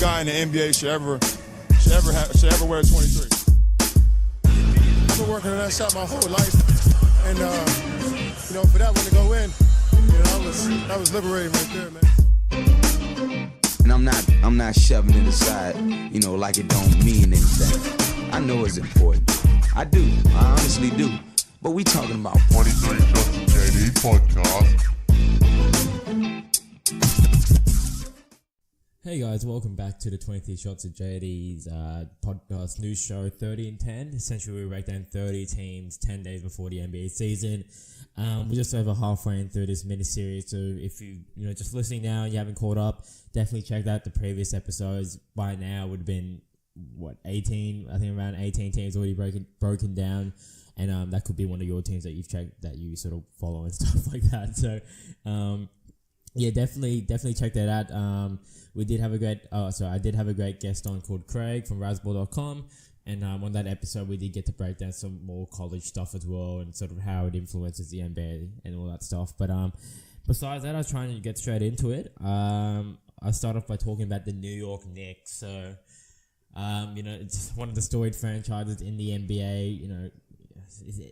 guy in the NBA should ever wear 23. I've been working on that shot my whole life, and for that one to go in, that was liberating right there, man. And I'm not shoving it aside, like it don't mean anything. I know it's important. I honestly do. But we talking about 23 Shots of JD podcast. Hey guys, welcome back to the 23 Shots of JD's podcast news show 30 and 10. Essentially, we break down 30 teams 10 days before the NBA season. We're just over halfway through this mini-series, so if you just listening now and you haven't caught up, definitely check out the previous episodes. By now would have been, 18? I think around 18 teams already broken down. And that could be one of your teams that you've checked, that you sort of follow and stuff like that. So, yeah, definitely check that out. I did have a great guest on called Craig from Razzball.com. And on that episode, we did get to break down some more college stuff as well and sort of how it influences the NBA and all that stuff. But besides that, I was trying to get straight into it. I start off by talking about the New York Knicks. So, it's one of the storied franchises in the NBA,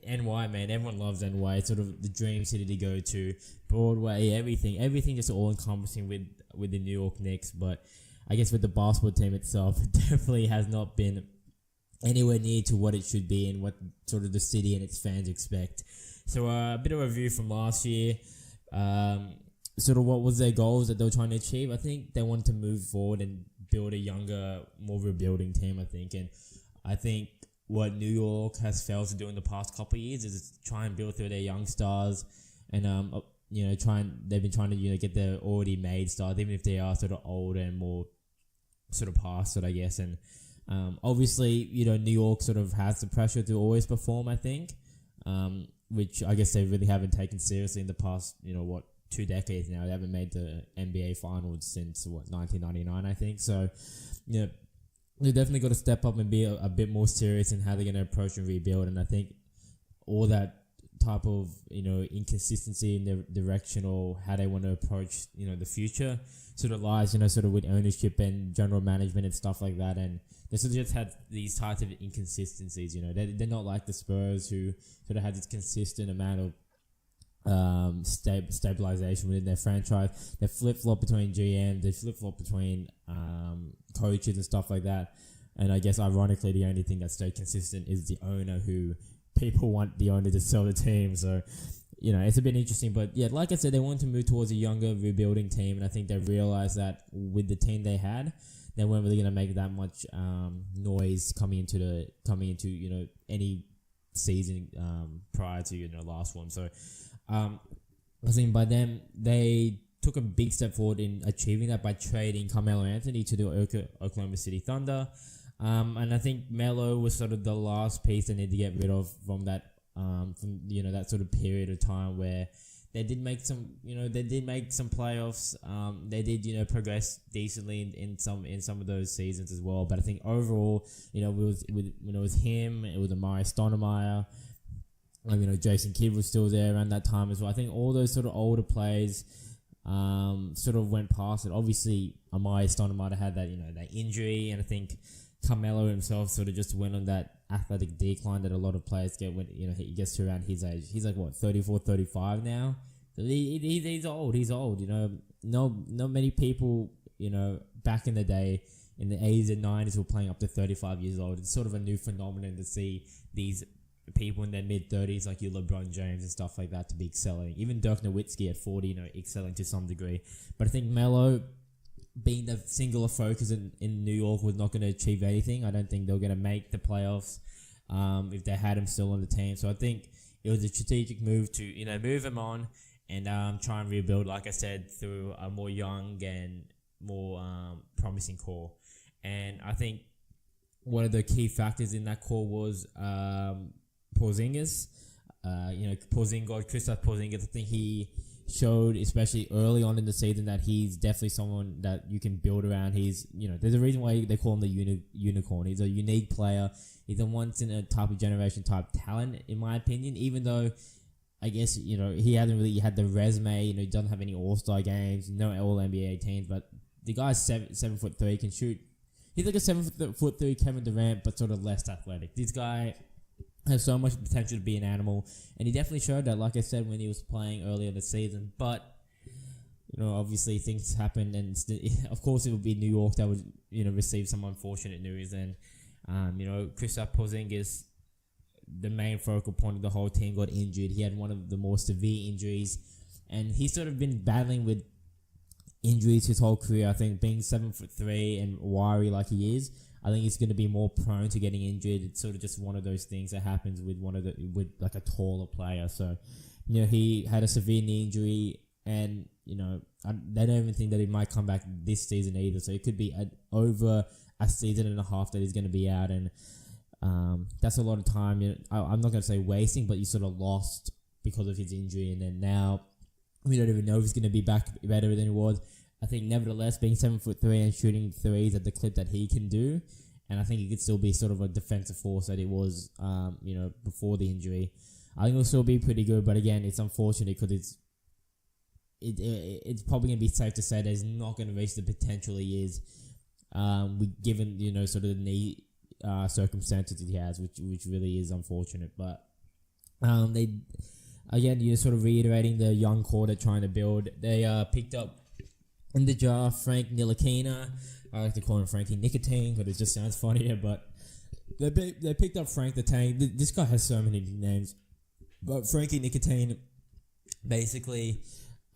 NY, man. Everyone loves NY. It's sort of the dream city to go to. Broadway, everything just all encompassing with the New York Knicks. But I guess with the basketball team itself, it definitely has not been anywhere near to what it should be and what sort of the city and its fans expect. So a bit of a review from last year. Sort of what was their goals that they were trying to achieve. I think they wanted to move forward and build a younger, more rebuilding team, I think. And I think what New York has failed to do in the past couple of years is try and build through their young stars and, they've been trying to, get their already made stars, even if they are sort of older and more sort of past it, I guess. And, obviously, New York sort of has the pressure to always perform, I think, which I guess they really haven't taken seriously in the past, 2 decades now. They haven't made the NBA finals since, 1999, I think. So, they definitely got to step up and be a bit more serious in how they're going to approach and rebuild. And I think all that type of, inconsistency in their direction or how they want to approach, the future sort of lies, sort of with ownership and general management and stuff like that. And they sort of just had these types of inconsistencies, they're not like the Spurs who sort of had this consistent amount of stabilization within their franchise. They flip-flop between GM, they flip-flop between coaches and stuff like that. And I guess ironically the only thing that stayed consistent is the owner, who people want the owner to sell the team. So it's a bit interesting. But yeah, like I said, they wanted to move towards a younger rebuilding team, and I think they realized that with the team they had, they weren't really going to make that much noise coming into any season prior to last one. So I think by them, they took a big step forward in achieving that by trading Carmelo Anthony to the Oklahoma City Thunder. And I think Melo was sort of the last piece they need to get rid of from that, that sort of period of time where they did make some playoffs. They did, progress decently in some of those seasons as well. But I think overall, it was him, it was Amari Stoudemire. Jason Kidd was still there around that time as well. I think all those sort of older players sort of went past it. Obviously, Amari Stoudemire had that, that injury, and I think Carmelo himself sort of just went on that athletic decline that a lot of players get when, he gets to around his age. He's like, 34, 35 now? So he's old. Not many people, back in the day, in the 80s and 90s were playing up to 35 years old. It's sort of a new phenomenon to see these people in their mid-30s, like your LeBron James and stuff like that, to be excelling. Even Dirk Nowitzki at 40, excelling to some degree. But I think Melo, being the singular focus in New York, was not going to achieve anything. I don't think they were going to make the playoffs if they had him still on the team. So I think it was a strategic move to, move him on and try and rebuild, like I said, through a more young and more promising core. And I think one of the key factors in that core was Porzingis. Kristaps Porzingis, I think he showed, especially early on in the season, that he's definitely someone that you can build around. He's, there's a reason why they call him the unicorn. He's a unique player. He's a once in a type of generation type talent, in my opinion, even though I guess, he hasn't really had the resume, he doesn't have any all-star games, no all-NBA teams, but the guy's 7'3", can shoot. He's like a 7'3" Kevin Durant, but sort of less athletic. This guy has so much potential to be an animal, and he definitely showed that, like I said, when he was playing earlier in the season. But, obviously things happened, and of course it would be New York that would, receive some unfortunate news. And, Kristaps Porzingis, the main focal point of the whole team, got injured. He had one of the more severe injuries, and he's sort of been battling with injuries his whole career. I think being 7'3" and wiry like he is, I think he's going to be more prone to getting injured. It's sort of just one of those things that happens with with like a taller player. So, he had a severe knee injury, and they don't even think that he might come back this season either. So it could be over a season and a half that he's going to be out, and that's a lot of time. I'm not going to say wasting, but you sort of lost because of his injury, and then now we don't even know if he's going to be back better than he was. I think, nevertheless, being 7'3" and shooting threes at the clip that he can do, and I think he could still be sort of a defensive force that he was, before the injury. I think he'll still be pretty good, but again, it's unfortunate because it's probably going to be safe to say that he's not going to reach the potential he is, given sort of the knee circumstances he has, which really is unfortunate. But you're sort of reiterating the young core they're trying to build. They picked up in the draft Frank Ntilikina. I like to call him Frankie Nicotine, but it just sounds funnier. But they picked up Frank the Tank. This guy has so many names, but Frankie Nicotine, basically,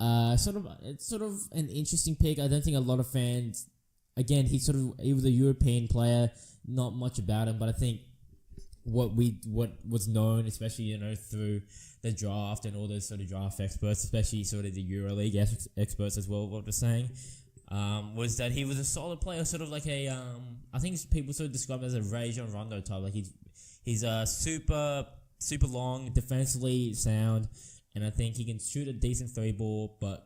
it's sort of an interesting pick. I don't think a lot of fans. Again, he was a European player. Not much about him, but I think what was known, especially through the draft and all those sort of draft experts, especially sort of the EuroLeague experts as well, what they're saying, was that he was a solid player, sort of like a I think people sort of describe him as a Rajon Rondo type. Like he's super long, defensively sound, and I think he can shoot a decent three ball, but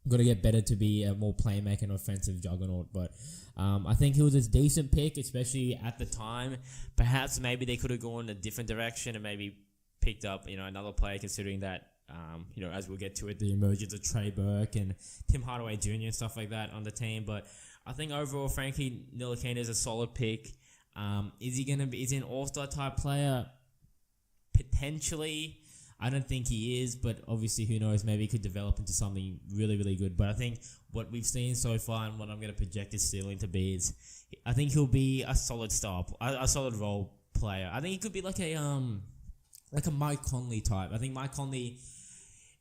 got to get better to be a more playmaker and offensive juggernaut. But I think he was a decent pick, especially at the time. Perhaps maybe they could have gone a different direction and maybe picked up another player, considering that as we'll get to it, the emergence of Trey Burke and Tim Hardaway Jr. and stuff like that on the team. But I think overall Frankie Ntilikina is a solid pick. Is he an all-star type player? Potentially. I don't think he is, but obviously who knows, maybe he could develop into something really, really good. But I think what we've seen so far and what I'm going to project his ceiling to be is, I think he'll be a solid a solid role player. I think he could be like a Mike Conley type. I think Mike Conley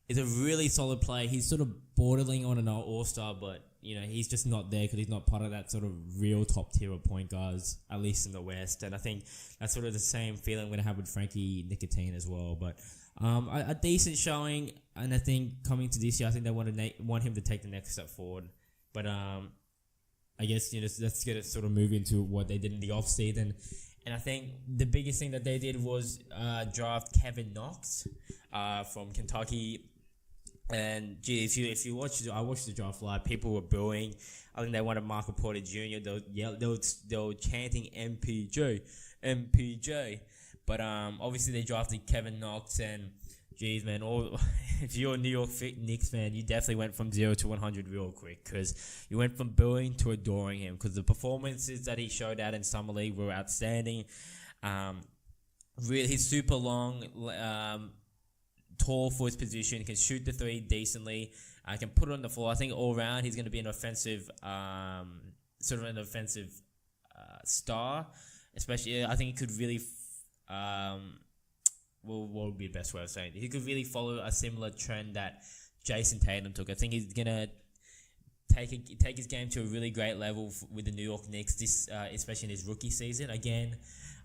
is a really solid player. He's sort of bordering on an all-star, but he's just not there because he's not part of that sort of real top tier of point guards, at least in the West. And I think that's sort of the same feeling we're going to have with Frankie Nicotine as well. But a decent showing, and I think coming to this year, I think they want him to take the next step forward. But I guess let's get it sort of move into what they did in the offseason. And I think the biggest thing that they did was draft Kevin Knox from Kentucky. And if you watch, I watched the draft live. People were booing. I think they wanted Michael Porter Jr. They were chanting MPJ. But obviously they drafted Kevin Knox, and man, if you're a New York Knicks fan, you definitely went from 0 to 100 real quick, because you went from booing to adoring him, because the performances that he showed out in Summer League were outstanding. Really, he's super long, tall for his position, can shoot the three decently, can put it on the floor. I think all around he's going to be an offensive, star. Especially, I think he could really. What would be the best way of saying it? He could really follow a similar trend that Jason Tatum took. I think he's gonna take his game to a really great level with the New York Knicks, especially in his rookie season. Again,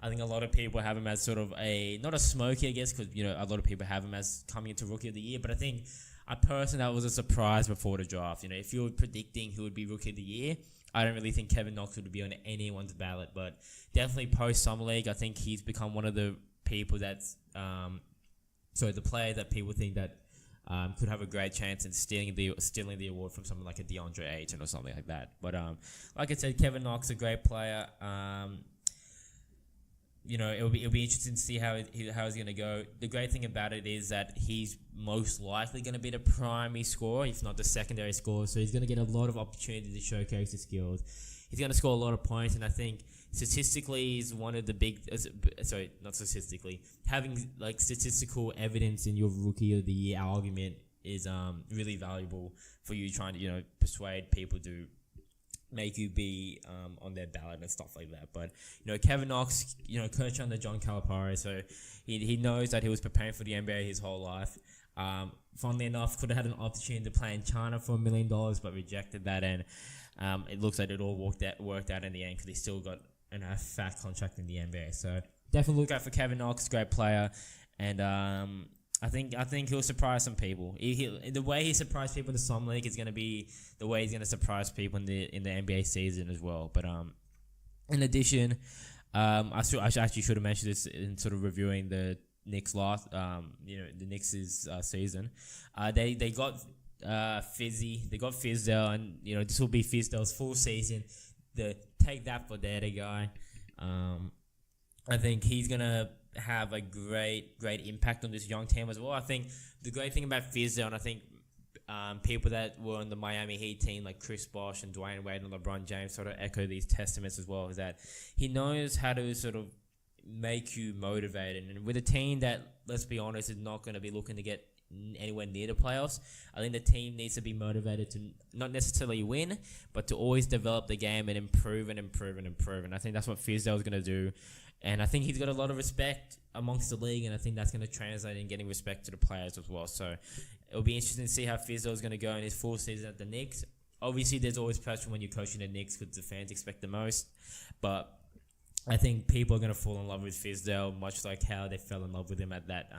I think a lot of people have him as sort of not a smoky, I guess, because a lot of people have him as coming into Rookie of the Year. But I think that was a surprise before the draft. If you were predicting who would be Rookie of the Year, I don't really think Kevin Knox would be on anyone's ballot, but definitely post Summer League, I think he's become one of the people that's the player that people think that could have a great chance in stealing the award from someone like a DeAndre Ayton or something like that. But like I said, Kevin Knox, a great player. it'll be interesting to see how he's going to go. The great thing about it is that he's most likely going to be the primary scorer, if not the secondary scorer. So he's going to get a lot of opportunity to showcase his skills. He's going to score a lot of points, and I think statistically he's one of the big. Sorry, not statistically. Having like statistical evidence in your rookie of the year argument is really valuable for you trying to persuade people to make you be on their ballot and stuff like that. But Kevin Knox, coach under John Calipari, so he knows that he was preparing for the NBA his whole life. Funnily enough, could have had an opportunity to play in China for $1 million, but rejected that, and it looks like it all worked out in the end because he still got a fat contract in the NBA. So definitely look out for Kevin Knox, great player, and I think he'll surprise some people. The way he surprised people in the Summer League is going to be the way he's going to surprise people in the NBA season as well. But in addition, I actually should have mentioned this in sort of reviewing the Knicks the Knicks' season. They got Fizzy, they got Fizdale, and this will be Fizdale's full season. Take that for data guy. I think he's gonna have a great impact on this young team as well. I think the great thing about Fizdale, and I think people that were on the Miami Heat team like Chris Bosh and Dwayne Wade and LeBron James sort of echo these testaments as well, is that he knows how to sort of make you motivated. And with a team that, let's be honest, is not going to be looking to get anywhere near the playoffs, I think the team needs to be motivated to not necessarily win, but to always develop the game and improve and improve and improve. And I think that's what Fizdale is going to do. And I think he's got a lot of respect amongst the league, and I think that's going to translate in getting respect to the players as well. So it'll be interesting to see how Fizdale is going to go in his full season at the Knicks. Obviously, there's always pressure when you're coaching the Knicks because the fans expect the most. But I think people are going to fall in love with Fizdale, much like how they fell in love with him at that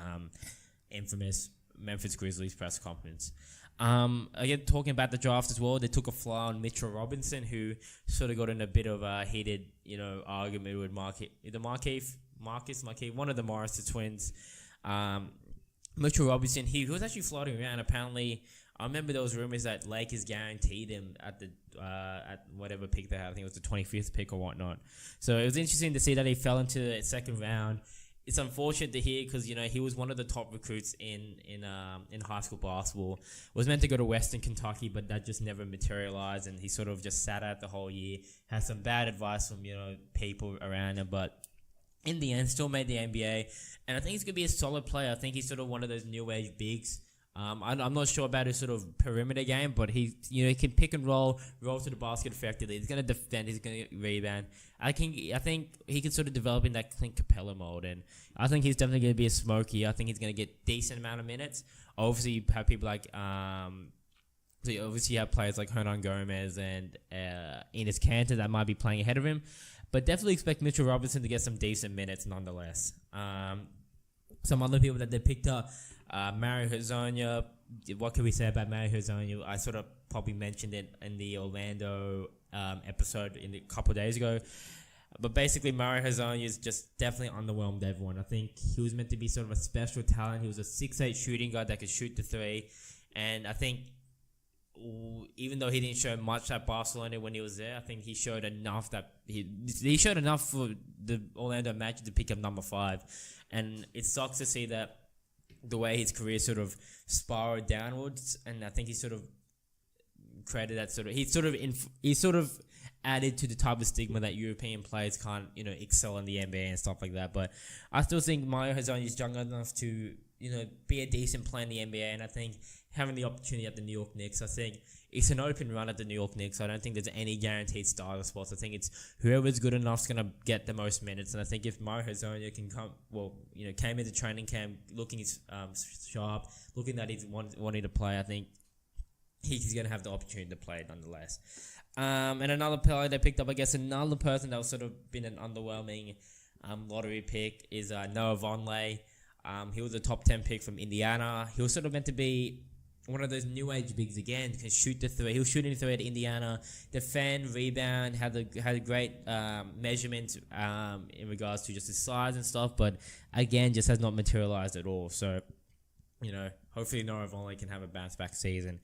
infamous Memphis Grizzlies press conference. Again, talking about the draft as well, they took a fly on Mitchell Robinson, who sort of got in a bit of a heated, argument with Markieff, one of the Morris twins. Mitchell Robinson, he was actually floating around. Apparently, I remember there was rumors that Lakers guaranteed him at the at whatever pick they had. I think it was the 25th pick or whatnot. So it was interesting to see that he fell into the second round. It's unfortunate to hear because he was one of the top recruits in high school basketball. Was meant to go to Western Kentucky, but that just never materialized, and he sort of just sat out the whole year. Had some bad advice from people around him, but in the end, still made the NBA. And I think he's gonna be a solid player. I think he's sort of one of those new age bigs. I'm not sure about his sort of perimeter game, but he can pick and roll to the basket effectively. He's going to defend. He's going to rebound. I think he can sort of develop in that Clint Capella mode, and I think he's definitely going to be a smoky. I think he's going to get decent amount of minutes. Obviously, you have people like so you obviously have players like Hernan Gomez and Enes Kanter that might be playing ahead of him, but definitely expect Mitchell Robinson to get some decent minutes nonetheless. Some other people that they picked up. Mario Hezonja, what can we say about Mario Hezonja? I sort of probably mentioned it in the Orlando episode a couple of days ago. But basically, Mario Hezonja is just definitely underwhelmed everyone. I think he was meant to be sort of a special talent. He was a 6'8" shooting guard that could shoot the three. And I think even though he didn't show much at Barcelona when he was there, I think he showed enough that he showed enough for the Orlando Magic to pick up number 5. And it sucks to see that the way his career sort of spiraled downwards, and I think he sort of created that sort of he sort of added to the type of stigma that European players can't excel in the NBA and stuff like that. But I still think Mario Hezonja is young enough to be a decent player in the NBA, and I think having the opportunity at the New York Knicks, I think it's an open run at the New York Knicks. I don't think there's any guaranteed starter spots. I think it's whoever's good enough is going to get the most minutes. And I think if Mario Hezonja can came into training camp looking sharp, looking that he's wanting to play, I think he's going to have the opportunity to play nonetheless. And another player they picked up, I guess another person that was sort of been an underwhelming lottery pick is Noah Vonleh. He was a top 10 pick from Indiana. He was sort of meant to be one of those new age bigs again, can shoot the three. He was shooting the three at Indiana, defend, rebound, had a great measurement in regards to just his size and stuff, but again, just has not materialized at all. So, hopefully Noah Vonleh can have a bounce back season.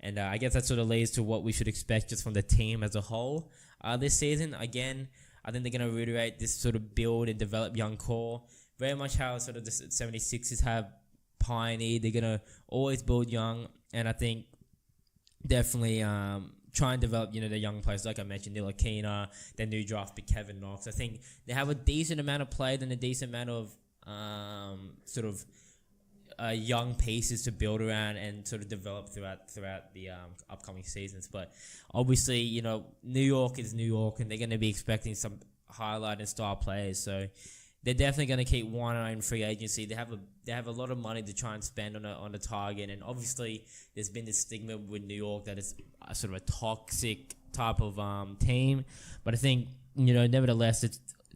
And I guess that sort of leads to what we should expect just from the team as a whole this season. Again, I think they're going to reiterate this sort of build and develop young core. Very much how sort of the 76ers have pioneered. They're going to always build young, and I think definitely try and develop, the young players, like I mentioned, Ntilikina, their new draft pick, Kevin Knox. I think they have a decent amount of play and a decent amount of young pieces to build around and sort of develop throughout the upcoming seasons. But obviously, New York is New York, and they're going to be expecting some highlight and star players. So they're definitely going to keep one eye on free agency. They have a lot of money to try and spend on a target, and obviously there's been this stigma with New York that it's sort of a toxic type of team. But I think nevertheless,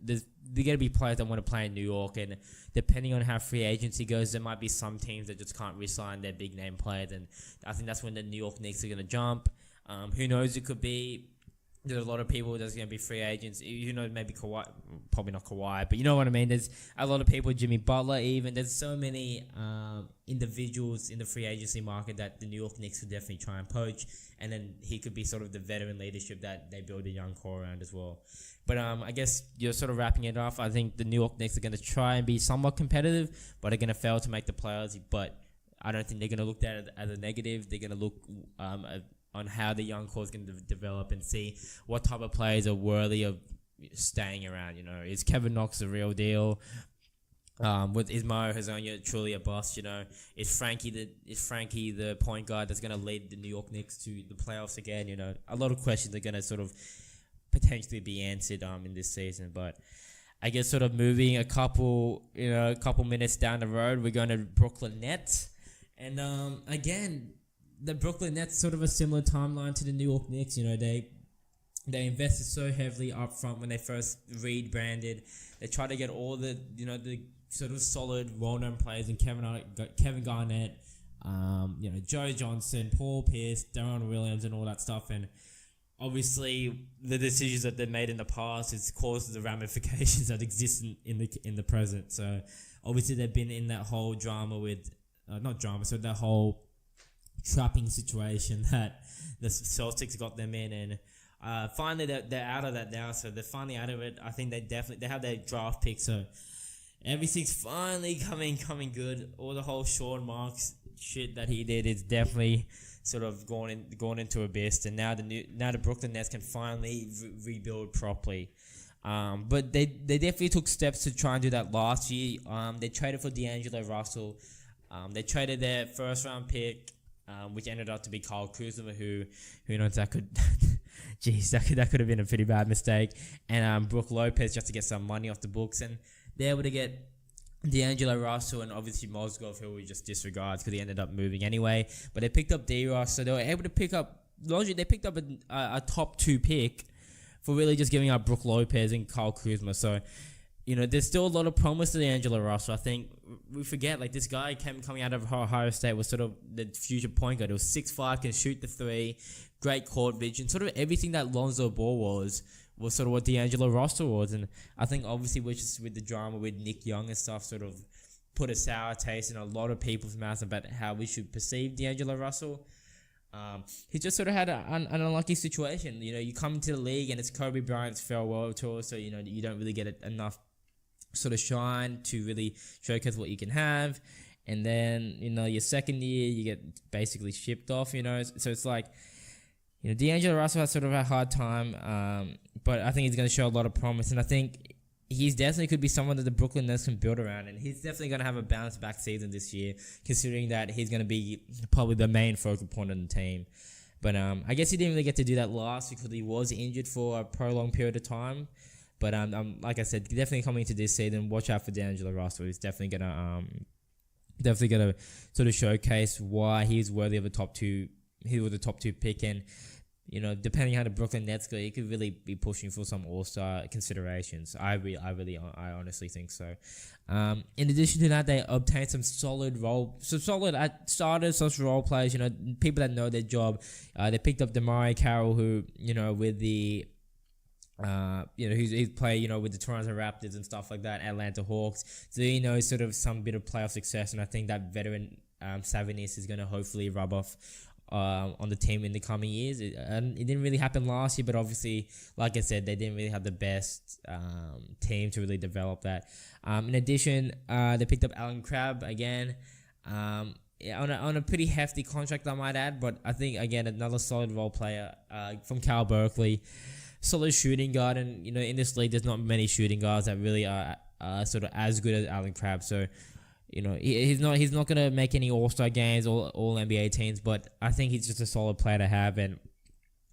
they're going to be players that want to play in New York, and depending on how free agency goes, there might be some teams that just can't re-sign their big name players, and I think that's when the New York Knicks are going to jump. Who knows? It could be. There's a lot of people that's going to be free agents. Maybe Kawhi, probably not Kawhi, but you know what I mean. There's a lot of people, Jimmy Butler even. There's so many individuals in the free agency market that the New York Knicks would definitely try and poach. And then he could be sort of the veteran leadership that they build a young core around as well. But I guess you're sort of wrapping it off. I think the New York Knicks are going to try and be somewhat competitive, but are going to fail to make the playoffs. But I don't think they're going to look at it as a negative. They're going to look on how the young core is going to develop and see what type of players are worthy of staying around. Is Kevin Knox the real deal? Is Mario Hezonja truly a bust? Is Frankie the point guard that's going to lead the New York Knicks to the playoffs again? A lot of questions are going to sort of potentially be answered in this season. But I guess sort of moving a couple minutes down the road, we're going to Brooklyn Nets, and again, the Brooklyn Nets sort of a similar timeline to the New York Knicks. They invested so heavily up front when they first rebranded. They tried to get all the sort of solid, well-known players in Kevin Garnett, Joe Johnson, Paul Pierce, Deron Williams, and all that stuff. And obviously, the decisions that they've made in the past has caused the ramifications that exist in the present. So obviously, they've been in that whole drama with that whole trapping situation that the Celtics got them in, and finally they're out of that now. So they're finally out of it. I think they have their draft pick, so everything's finally coming good. All the whole Sean Marks shit that he did is definitely sort of gone into abyss, and now the Brooklyn Nets can finally rebuild properly. But they definitely took steps to try and do that last year. They traded for D'Angelo Russell. They traded their first round pick, which ended up to be Kyle Kuzma, who knows, that could, that could have been a pretty bad mistake. And Brook Lopez, just to get some money off the books, and they're able to get D'Angelo Russell and obviously Mozgov, who we just disregards because he ended up moving anyway. But they picked up D-Ross, so they were able to pick up. Largely, they picked up a top 2 pick for really just giving up Brook Lopez and Kyle Kuzma. So, there's still a lot of promise to D'Angelo Russell. I think we forget, this guy coming out of Ohio State was sort of the future point guard. He was 6'5", can shoot the 3, great court vision, sort of everything that Lonzo Ball was sort of what D'Angelo Russell was. And I think obviously with the drama with Nick Young and stuff sort of put a sour taste in a lot of people's mouths about how we should perceive D'Angelo Russell. He just sort of had an unlucky situation. You come into the league and it's Kobe Bryant's farewell tour, so you don't really get enough sort of shine to really showcase what you can have. And then your second year you get basically shipped off. So it's like D'Angelo Russell has sort of a hard time, but I think he's going to show a lot of promise, and I think he's definitely could be someone that the Brooklyn Nets can build around, and he's definitely going to have a bounce back season this year, considering that he's going to be probably the main focal point on the team. But I guess he didn't really get to do that last because he was injured for a prolonged period of time. But like I said, definitely coming into this season, watch out for D'Angelo Russell. He's definitely gonna sort of showcase why he's worthy of a top 2. He was a top 2 pick, and depending how the Brooklyn Nets go, he could really be pushing for some All-Star considerations. I honestly think so. In addition to that, they obtained some solid starters, social role players. People that know their job. They picked up DeMario Carroll, who with the he's played, with the Toronto Raptors and stuff like that, Atlanta Hawks. So he knows sort of some bit of playoff success, and I think that veteran savviness is going to hopefully rub off on the team in the coming years. It didn't really happen last year, but obviously, like I said, they didn't really have the best team to really develop that. In addition, they picked up Alan Crabb again, on a pretty hefty contract, I might add, but I think, again, another solid role player from Cal Berkeley. Solid shooting guard, and in this league, there's not many shooting guards that really are sort of as good as Alan Crabb. So, he's not gonna make any All-Star games or all NBA teams, but I think he's just a solid player to have, and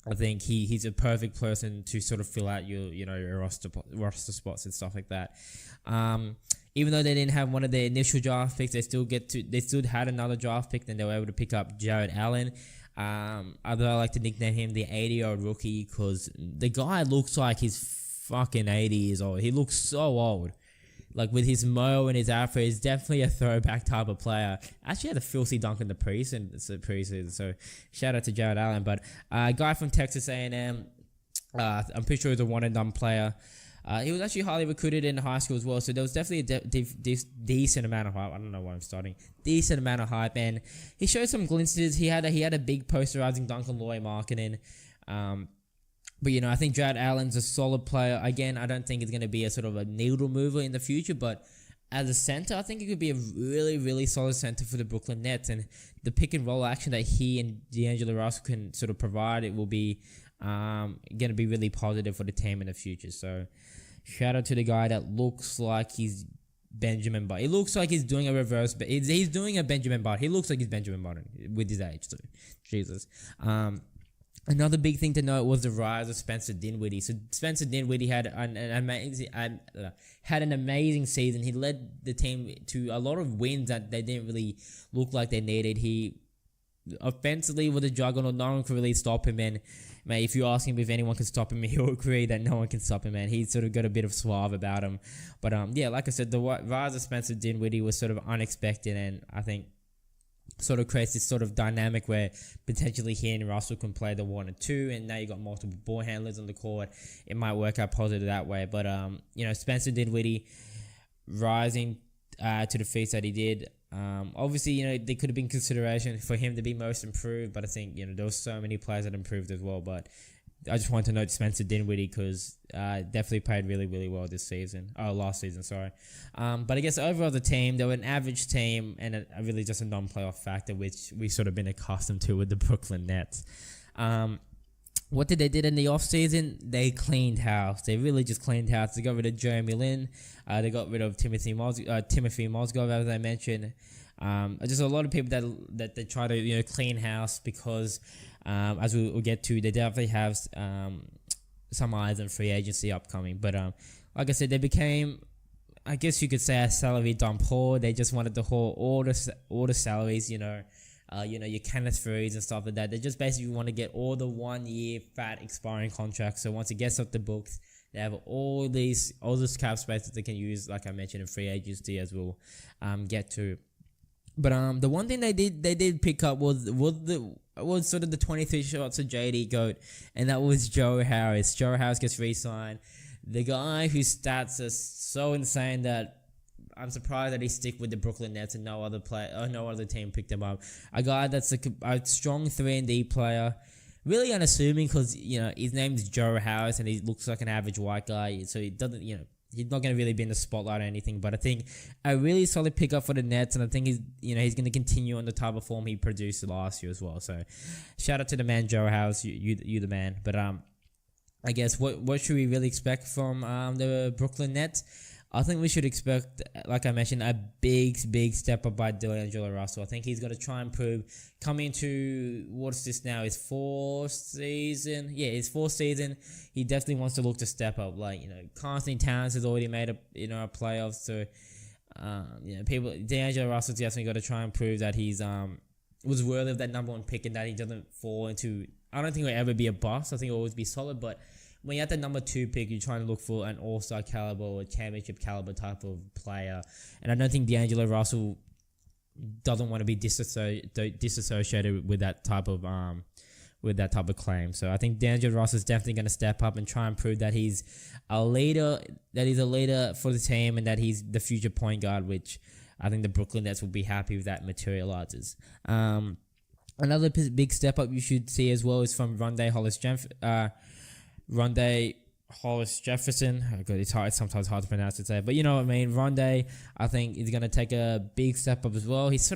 I think he's a perfect person to sort of fill out your roster spots and stuff like that. Even though they didn't have one of their initial draft picks, they still had another draft pick, and they were able to pick up Jared Allen. Although I like to nickname him the 80-year-old rookie, because the guy looks like he's fucking 80 years old. He looks so old. Like, with his mo and his afro, he's definitely a throwback type of player. Actually had a filthy dunk in the preseason, so shout out to Jared Allen. But a guy from Texas A&M, I'm pretty sure he's a one-and-done player. He was actually highly recruited in high school as well, so there was definitely a decent amount of hype. I don't know why I'm starting. Decent amount of hype, and he showed some glimpses. He had a big posterizing dunk on Laurie Markkinen. But I think Jared Allen's a solid player. Again, I don't think he's going to be a sort of a needle mover in the future, but as a center, I think he could be a really, really solid center for the Brooklyn Nets. And the pick and roll action that he and D'Angelo Russell can sort of provide, it will be going to be really positive for the team in the future. So, shout out to the guy that looks like he's Benjamin Button. He looks like he's doing a reverse, but he's doing a Benjamin Button. He looks like he's Benjamin Button with his age too. Jesus. Another big thing to note was the rise of Spencer Dinwiddie. So Spencer Dinwiddie had an amazing season. He led the team to a lot of wins that they didn't really look like they needed. He offensively was a juggernaut. No one could really stop him. And mate, if you ask him if anyone can stop him, he'll agree that no one can stop him, man. He's sort of got a bit of suave about him. But like I said, the rise of Spencer Dinwiddie was sort of unexpected, and I think sort of creates this sort of dynamic where potentially he and Russell can play the 1 and 2, and now you got multiple ball handlers on the court. It might work out positive that way. But Spencer Dinwiddie rising to the feats that he did. Obviously, there could have been consideration for him to be most improved, but I think there were so many players that improved as well. But I just want to note Spencer Dinwiddie because definitely played really, really well last season, sorry. But I guess overall the team, they were an average team and a really just a non-playoff factor, which we've sort of been accustomed to with the Brooklyn Nets. What did they do in the offseason? They cleaned house. They really just cleaned house. They got rid of Jeremy Lin. They got rid of Timothy Mozgov, as I mentioned. Just a lot of people that they try to clean house because as we'll get to, they definitely have some eyes on free agency upcoming. But like I said, they became, I guess you could say, a salary dump whore. They just wanted to haul all the salaries, your Kenneth Freeze and stuff like that. They just basically want to get all the 1 year fat expiring contracts. So once it gets off the books, they have all this cap space that they can use, like I mentioned, in free agency, as we'll get to. But the one thing they did pick up was sort of the 23 shots of JD GOAT, and that was Joe Harris. Joe Harris gets re-signed. The guy whose stats are so insane that I'm surprised that he stick with the Brooklyn Nets and no other team picked him up. A guy that's a strong 3-and-D player, really unassuming because his name's Joe Harris and he looks like an average white guy, so he doesn't he's not going to really be in the spotlight or anything. But I think a really solid pickup for the Nets, and I think he's going to continue on the type of form he produced last year as well. So shout out to the man Joe Harris, you the man. But I guess what should we really expect from the Brooklyn Nets? I think we should expect, like I mentioned, a big step up by D'Angelo Russell. I think he's going to try and prove, coming to, what's this now, his fourth season? Yeah, his fourth season. He definitely wants to look to step up. Carson Towns has already made a playoffs. So, D'Angelo Russell's definitely got to try and prove that he's was worthy of that number 1 pick and that he doesn't fall into, I don't think he'll ever be a bust. I think he'll always be solid, but when you're at the number 2 pick, you're trying to look for an all-star caliber or a championship caliber type of player. And I don't think D'Angelo Russell doesn't want to be disassociated with that type of claim. So I think D'Angelo Russell is definitely going to step up and try and prove that he's a leader for the team and that he's the future point guard, which I think the Brooklyn Nets will be happy if that materializes. Another big step up you should see as well is from Rondé Hollis Jefferson. Oh God, it's sometimes hard to pronounce it, but you know what I mean. Rondé, I think, is going to take a big step up as well. He's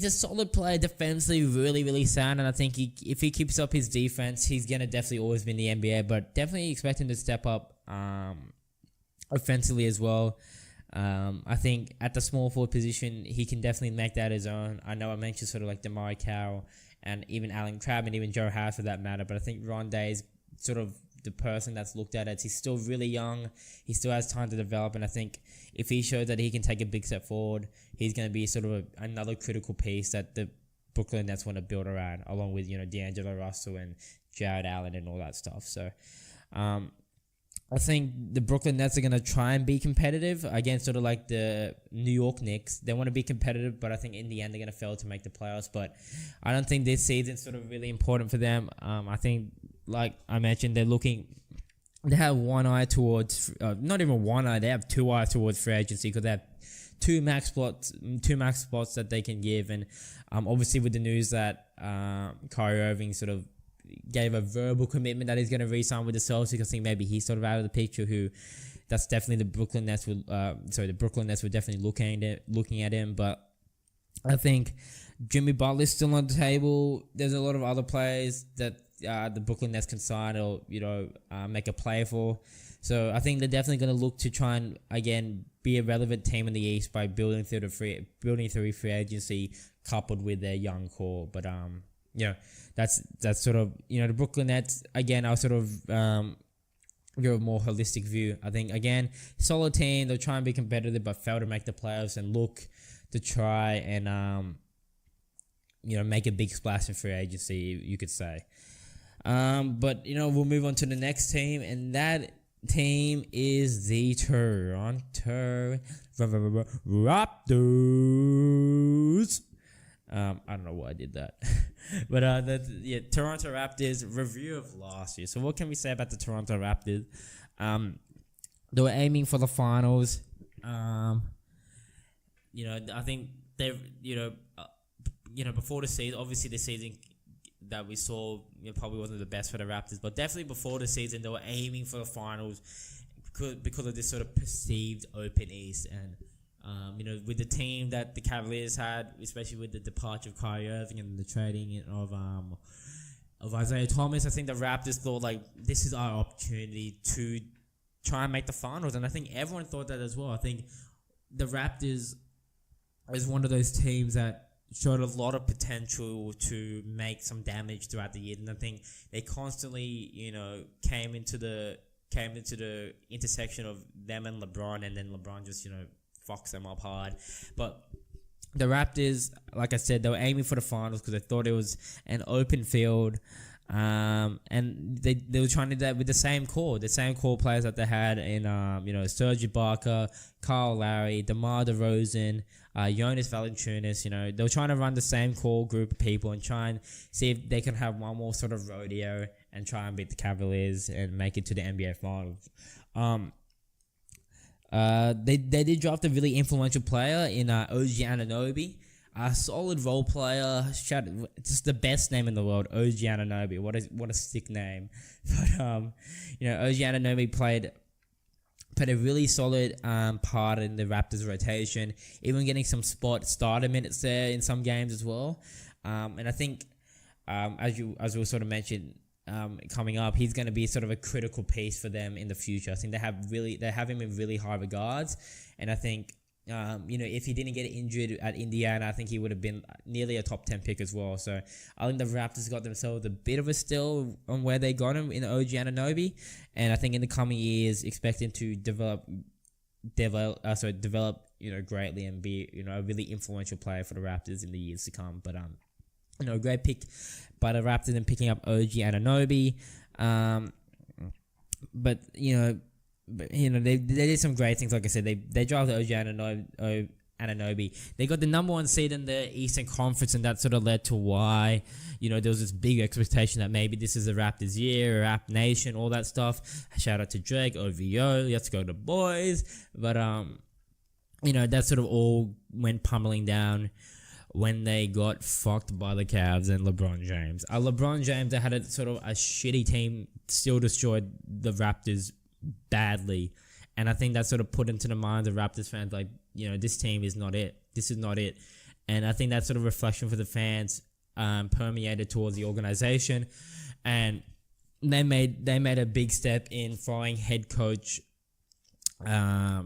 a solid player defensively, really, really sound, and I think if he keeps up his defense, he's going to definitely always be in the NBA, but definitely expect him to step up offensively as well. I think at the small forward position, he can definitely make that his own. I know I mentioned sort of like Damari Carroll and even Alan Crabb and even Joe Harris for that matter, but I think Rondé is sort of the person that's looked at as he's still really young. He still has time to develop, and I think if he shows that he can take a big step forward, he's going to be sort of another critical piece that the Brooklyn Nets want to build around, along with, you know, D'Angelo Russell and Jared Allen and all that stuff. So, I think the Brooklyn Nets are going to try and be competitive against sort of like the New York Knicks. They want to be competitive, but I think in the end they're going to fail to make the playoffs. But I don't think this season's sort of really important for them. I think, like I mentioned, they have one eye towards, not even one eye, they have two eyes towards free agency because they have two max spots that they can give. And obviously with the news that Kyrie Irving sort of gave a verbal commitment that he's going to re-sign with the Celtics, I think maybe he's sort of out of the picture. That's definitely the Brooklyn Nets will. The Brooklyn Nets were definitely looking at him. But I think Jimmy Butler's still on the table. There's a lot of other players that the Brooklyn Nets can sign or make a play for. So I think they're definitely going to look to try and again be a relevant team in the East by building through free agency coupled with their young core. But that's sort of, the Brooklyn Nets, again, I'll sort of give a more holistic view. I think, again, solid team. They'll try and be competitive but fail to make the playoffs and look to try and, make a big splash in free agency, you could say. But, we'll move on to the next team, and that team is the Toronto Raptors. I don't know why I did that. But Toronto Raptors review of last year. So what can we say about the Toronto Raptors? They were aiming for the finals. I think they've, before the season, obviously the season that we saw probably wasn't the best for the Raptors, but definitely before the season they were aiming for the finals because of this sort of perceived open East. And with the team that the Cavaliers had, especially with the departure of Kyrie Irving and the trading of Isaiah Thomas, I think the Raptors thought like this is our opportunity to try and make the finals, and I think everyone thought that as well. I think the Raptors is one of those teams that showed a lot of potential to make some damage throughout the year, and I think they constantly, came into the intersection of them and LeBron, and then LeBron just, fucks them up hard. But the Raptors, like I said, they were aiming for the finals because they thought it was an open field, and they were trying to do that with the same core players that they had in Serge Ibaka, Kyle Lowry, DeMar DeRozan, Jonas Valanciunas. They were trying to run the same core group of people and try and see if they can have one more sort of rodeo and try and beat the Cavaliers and make it to the NBA Finals. They did draft a really influential player in OG Anunoby, a solid role player. Just the best name in the world, OG Anunoby. What a sick name. But OG Anunoby played a really solid part in the Raptors rotation, even getting some starter minutes there in some games as well. And I think as we sort of mentioned, coming up, he's going to be sort of a critical piece for them in the future. I think they have him in really high regards, and I think if he didn't get injured at Indiana, I think he would have been nearly a top 10 pick as well. So I think the Raptors got themselves a bit of a steal on where they got him in OG Anunoby, and I think in the coming years, expecting to develop greatly and be a really influential player for the Raptors in the years to come. But great pick by the Raptors in picking up OG Anunoby. But they did some great things. Like I said, they drafted OG Anunoby. They got the number 1 seed in the Eastern Conference, and that sort of led to why there was this big expectation that maybe this is the Raptors year, Rap Nation, all that stuff. Shout out to Drake, OVO, let's go the boys. But that sort of all went pummeling down when they got fucked by the Cavs and LeBron James. LeBron James, they had a sort of a shitty team, still destroyed the Raptors badly. And I think that sort of put into the minds of Raptors fans, like, this team is not it. This is not it. And I think that sort of reflection for the fans permeated towards the organization. And they made a big step in firing head coach why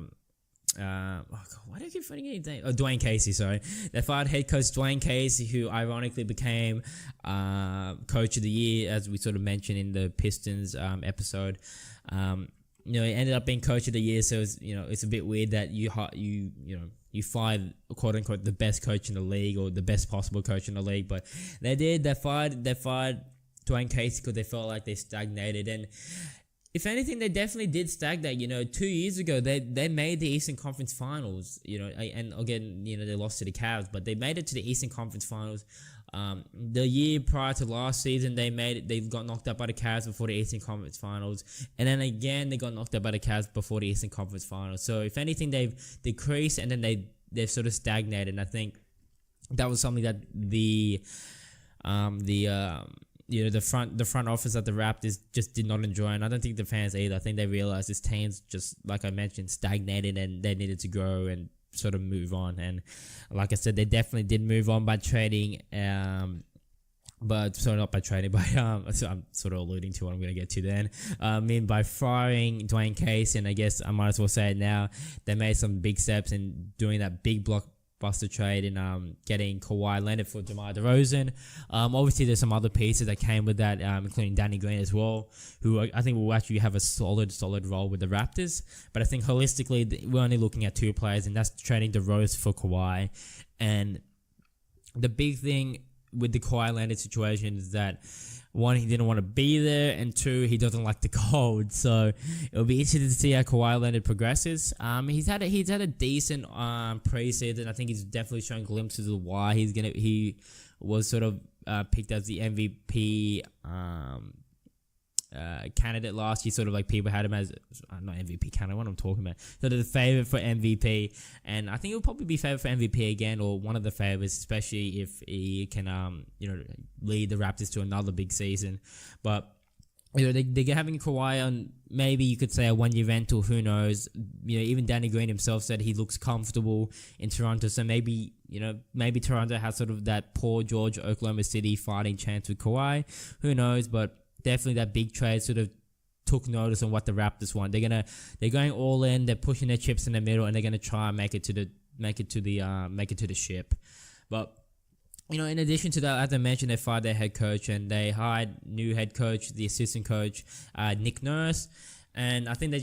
do I keep forgetting his name? Dwayne Casey, sorry. They fired head coach Dwayne Casey, who ironically became coach of the year, as we sort of mentioned in the Pistons episode. He ended up being coach of the year, so it's a bit weird that you fired, quote unquote, the best coach in the league, or the best possible coach in the league. But they fired Dwayne Casey because they felt like they stagnated. And if anything, they definitely did stagnate. 2 years ago, they made the Eastern Conference Finals, and again, they lost to the Cavs, but they made it to the Eastern Conference Finals. The year prior to last season, they got knocked out by the Cavs before the Eastern Conference Finals. And then again, they got knocked out by the Cavs before the Eastern Conference Finals. So if anything, they've decreased, and then they've sort of stagnated. And I think that was something that the front office at the Raptors just did not enjoy, and I don't think the fans either. I think they realized this team's just, like I mentioned, stagnated, and they needed to grow and sort of move on. And like I said, they definitely did move on by trading, but sorry, not by trading, but so I'm sort of alluding to what I'm going to get to then. By firing Dwayne Casey, and I guess I might as well say it now, they made some big steps in doing that big blockbuster trade and getting Kawhi Leonard for DeMar DeRozan. Obviously, there's some other pieces that came with that, including Danny Green as well, who I think will actually have a solid role with the Raptors. But I think holistically, we're only looking at two players, and that's trading DeRozan for Kawhi. And the big thing with the Kawhi Leonard situation is that, one, he didn't want to be there, and two, he doesn't like the cold. So it'll be interesting to see how Kawhi Leonard progresses. He's had a decent preseason. I think he's definitely shown glimpses of why he was sort of picked as the MVP candidate last year. Sort of like people had him as not MVP candidate. What I'm talking about, sort of the favorite for MVP, and I think he'll probably be favored for MVP again, or one of the favorites, especially if he can lead the Raptors to another big season. But they're having Kawhi on, maybe you could say, a 1 year rental. Who knows? Even Danny Green himself said he looks comfortable in Toronto. So maybe Toronto has sort of that Paul George, Oklahoma City fighting chance with Kawhi. Who knows? But definitely that big trade sort of took notice on what the Raptors want. They're going all in. They're pushing their chips in the middle, and they're gonna try and make it to the ship. But in addition to that, as I mentioned, they fired their head coach, and they hired new head coach, the assistant coach, Nick Nurse. And I think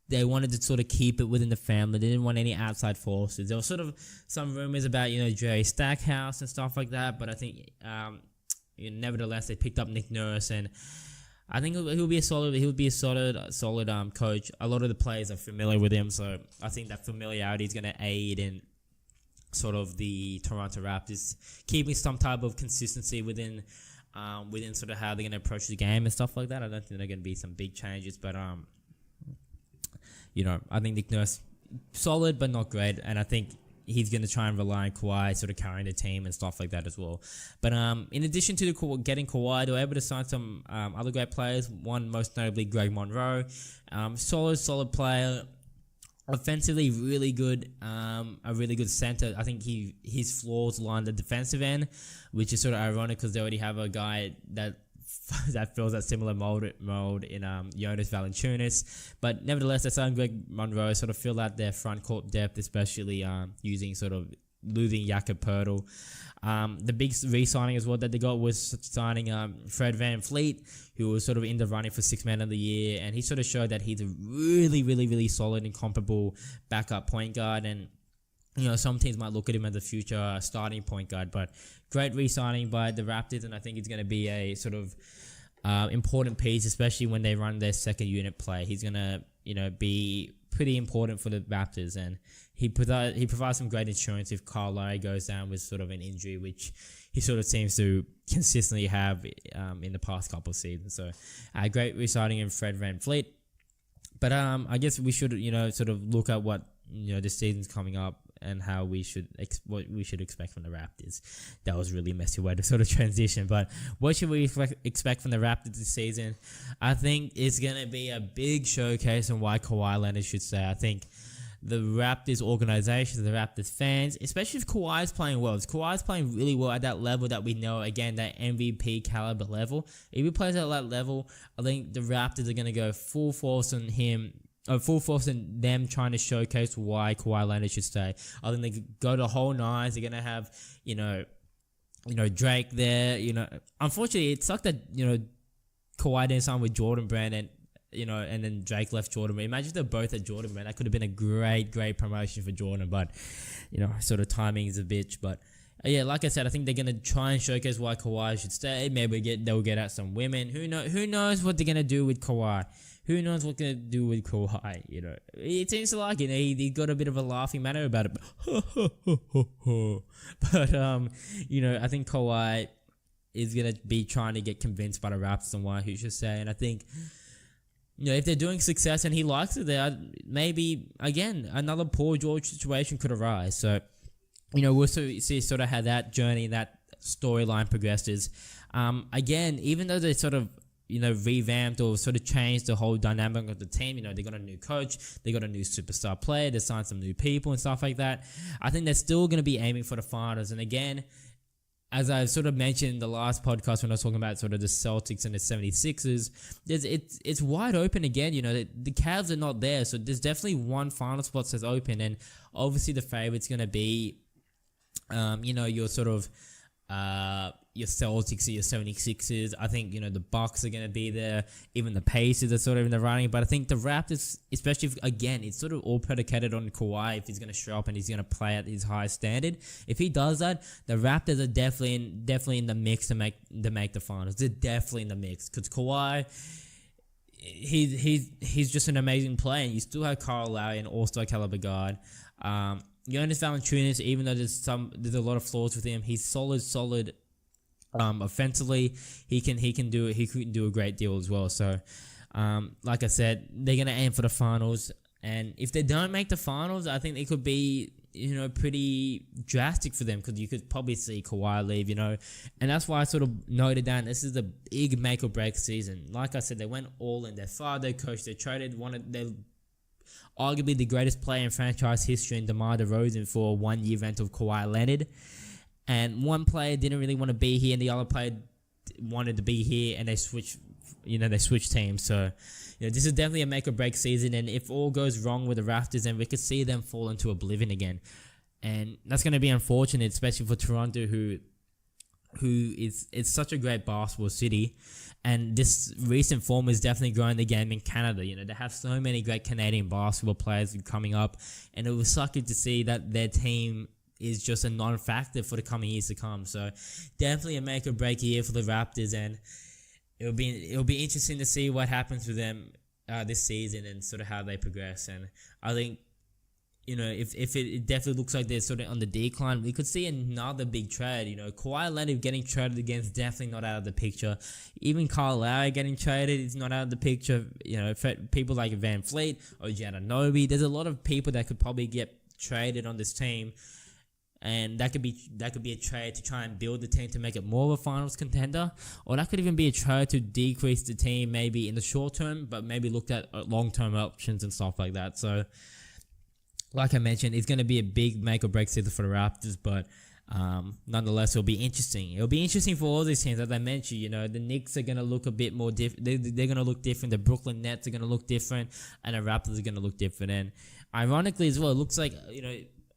they wanted to sort of keep it within the family. They didn't want any outside forces. There was sort of some rumors about Jerry Stackhouse and stuff like that, but I think nevertheless, they picked up Nick Nurse, and I think he'll be a solid coach. A lot of the players are familiar with him, so I think that familiarity is going to aid in sort of the Toronto Raptors keeping some type of consistency within sort of how they're going to approach the game and stuff like that. I don't think there are going to be some big changes, but I think Nick Nurse solid but not great, and I think he's going to try and rely on Kawhi sort of carrying the team and stuff like that as well. But in addition to getting Kawhi, they were able to sign some other great players. One, most notably, Greg Monroe. Solid player. Offensively, really good. A really good center. I think his flaws lie on the defensive end, which is sort of ironic because they already have a guy that fills that similar mold in Jonas Valanciunas. But nevertheless, they signed Greg Monroe, sort of fill out their front court depth, especially using sort of losing Jakob Poeltl. The big re-signing as well that they got was signing Fred VanVleet, who was sort of in the running for Sixth Man of the Year, and he sort of showed that he's a really, really, really solid and comparable backup point guard. And some teams might look at him as a future starting point guard, but great re-signing by the Raptors, and I think he's going to be a sort of important piece, especially when they run their second unit play. He's going to, be pretty important for the Raptors, and he provides some great insurance if Kyle Lowry goes down with sort of an injury, which he sort of seems to consistently have in the past couple of seasons. So, great re-signing in Fred VanVleet. But I guess we should, sort of look at what this season's coming up and how what we should expect from the Raptors. That was really a messy way to sort of transition, but what should we expect from the Raptors this season? I think it's gonna be a big showcase on why Kawhi Leonard should stay. I think the Raptors organization, the Raptors fans, especially if Kawhi's playing well. If Kawhi's playing really well at that level that we know, again, that MVP caliber level, if he plays at that level, I think the Raptors are going to go full force on him, or full force in them trying to showcase why Kawhi Leonard should stay. I think they go the whole nines. They're going to have, Drake there. Unfortunately, it sucked that, Kawhi didn't sign with Jordan Brand and then Drake left Jordan. Imagine if they're both at Jordan, man. That could have been a great promotion for Jordan. But, sort of timing is a bitch. But, yeah, like I said, I think they're going to try and showcase why Kawhi should stay. Maybe they'll get out some women. Who knows what they're going to do with Kawhi? Who knows what they're going to do with Kawhi? It seems to like it. He got a bit of a laughing matter about it. But, I think Kawhi is going to be trying to get convinced by the Raptors on why he should stay. And I think, if they're doing success and he likes it there, maybe, again, another Paul George situation could arise. So, we'll see sort of how that journey, that storyline progresses. Again, even though they sort of, revamped or sort of changed the whole dynamic of the team, they got a new coach, they got a new superstar player, they signed some new people and stuff like that. I think they're still going to be aiming for the finals. And again, as I sort of mentioned in the last podcast when I was talking about sort of the Celtics and the 76ers, it's wide open again. The Cavs are not there, so there's definitely one final spot that's open, and obviously the favorite's going to be, your sort of your Celtics or your 76ers. I think, the Bucks are going to be there. Even the Pacers are sort of in the running. But I think the Raptors, especially if, again, it's sort of all predicated on Kawhi if he's going to show up and he's going to play at his highest standard. If he does that, the Raptors are definitely in the mix to make the finals. They're definitely in the mix because Kawhi, he's just an amazing player. And you still have Kyle Lowry, an all-star caliber guard. Jonas Valanciunas, even though there's a lot of flaws with him, he's solid. Offensively, he can do a great deal as well. So, like I said, they're gonna aim for the finals, and if they don't make the finals, I think it could be pretty drastic for them because you could probably see Kawhi leave, and that's why I sort of noted down this is a big make or break season. Like I said, they went all in. They fired their coach. They traded arguably the greatest player in franchise history in DeMar DeRozan for a 1 year rental of Kawhi Leonard. And one player didn't really want to be here, and the other player wanted to be here, and they switched teams. So, this is definitely a make or break season. And if all goes wrong with the Raptors, then we could see them fall into oblivion again, and that's going to be unfortunate, especially for Toronto, who is such a great basketball city, and this recent form is definitely growing the game in Canada. They have so many great Canadian basketball players coming up, and it was sucky to see that their team is just a non-factor for the coming years to come. So definitely a make or break year for the Raptors, and it'll be interesting to see what happens with them this season and sort of how they progress. And I think if it definitely looks like they're sort of on the decline, we could see another big trade. Kawhi Leonard getting traded again is definitely not out of the picture. Even Kyle Lowry getting traded is not out of the picture. For people like Van Fleet or Anunoby, there's a lot of people that could probably get traded on this team. And that could be a trade to try and build the team to make it more of a finals contender, or that could even be a trade to decrease the team maybe in the short term, but maybe looked at long-term options and stuff like that. So, like I mentioned, it's going to be a big make or break season for the Raptors, but nonetheless, it'll be interesting. It'll be interesting for all these teams, as I mentioned. The Knicks are going to look a bit more different. They're going to look different. The Brooklyn Nets are going to look different, and the Raptors are going to look different. And ironically as well, it looks like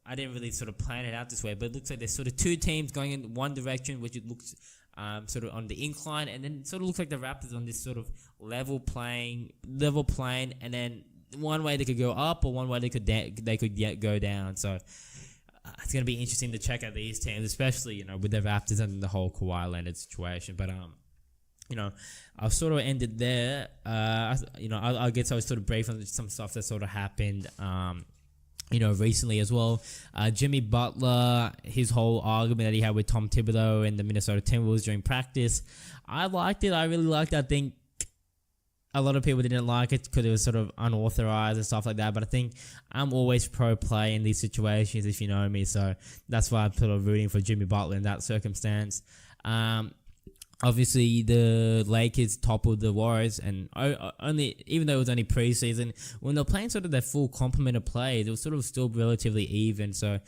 I didn't really sort of plan it out this way, but it looks like there's sort of two teams going in one direction, which it looks sort of on the incline, and then it sort of looks like the Raptors on this sort of level plane, and then one way they could go up, or one way they could go down. So it's going to be interesting to check out these teams, especially with the Raptors and the whole Kawhi Leonard situation. But I'll sort of end it there. I guess I was sort of brief on some stuff that sort of happened. Recently as well. Jimmy Butler, his whole argument that he had with Tom Thibodeau and the Minnesota Timberwolves during practice, I liked it. I really liked it. I think a lot of people didn't like it because it was sort of unauthorized and stuff like that. But I think I'm always pro play in these situations, if you know me. So that's why I'm sort of rooting for Jimmy Butler in that circumstance. Obviously, the Lakers toppled the Warriors, and even though it was only preseason, when they're playing sort of their full complement of plays, it was sort of still relatively even. So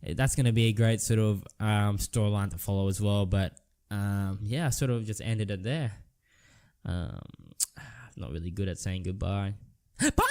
that's going to be a great sort of storyline to follow as well. But I sort of just ended it there. Not really good at saying goodbye. Bye!